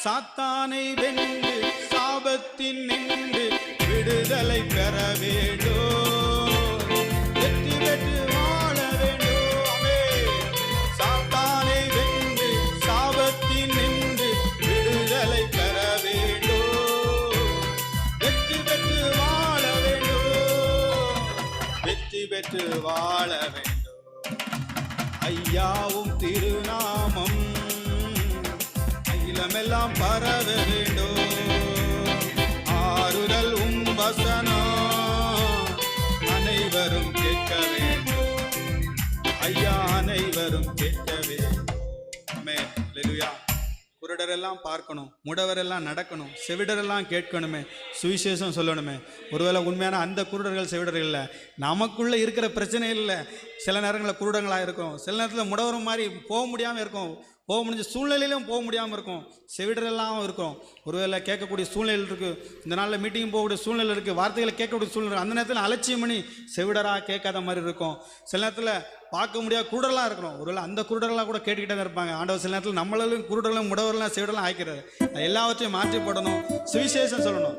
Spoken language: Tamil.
சாத்தானை வென்று சாபத்தின் நின்று விடுதலை பெற வேண்டும். வெற்றி பெற்று வாழ வேண்டும். ஆமென். சாத்தானை வென்று சாபத்தின் நின்று விடுதலை பெற வேண்டும். வெற்றி பெற்று வாழ வேண்டும். வெற்றி பெற்று வாழ வேண்டும். ஐயாவும் திருநாமம் அகிலமெல்லாம் பரவ வேண்டும். ஆறுதல் வசனம் அனைவரும் கேட்க வேண்டும். ஐயா அனைவரும் கேட்க வேண்டும். ஆமென். அல்லேலூயா. குருடரெல்லாம் பார்க்கணும், முடவரெல்லாம் நடக்கணும், செவிடரெல்லாம் கேட்கணுமே, சுவிசேஷம் சொல்லணுமே. ஒருவேளை உண்மையான அந்த குருடர்கள் செவிடர்கள் இல்லை, நமக்குள்ளே இருக்கிற பிரச்சனை இல்லை. சில நேரங்களில் குருடங்களாக இருக்கும், சில நேரத்தில் முடவரும் மாதிரி போக முடியாமல் இருக்கும், போக முடிஞ்ச சூழ்நிலையிலும் போக முடியாமல் இருக்கும், செவிடரெல்லாம் இருக்கும். ஒருவேளை கேட்கக்கூடிய சூழ்நிலை இருக்குது, இந்த நாளில் மீட்டிங் போகக்கூடிய சூழ்நிலை இருக்குது, வார்த்தைகளை கேட்கக்கூடிய சூழ்நிலை, அந்த நேரத்தில் அலட்சியம் பண்ணி செவிடராக கேட்காத மாதிரி இருக்கும். சில நேரத்தில் பார்க்க முடியாத குருடர்களாக இருக்கணும், ஒருவேளை அந்த குருடர்களாக கூட கேட்டுக்கிட்டே தான் இருப்பாங்க. ஆண்டவர் சில நேரத்தில் நம்மளும் குருடர்களும் முடவரெல்லாம் செவிடரெல்லாம் ஆய்க்கிறாரு. எல்லாவற்றையும் மாற்றி போடணும், சுவிசேஷம் சொல்லணும்.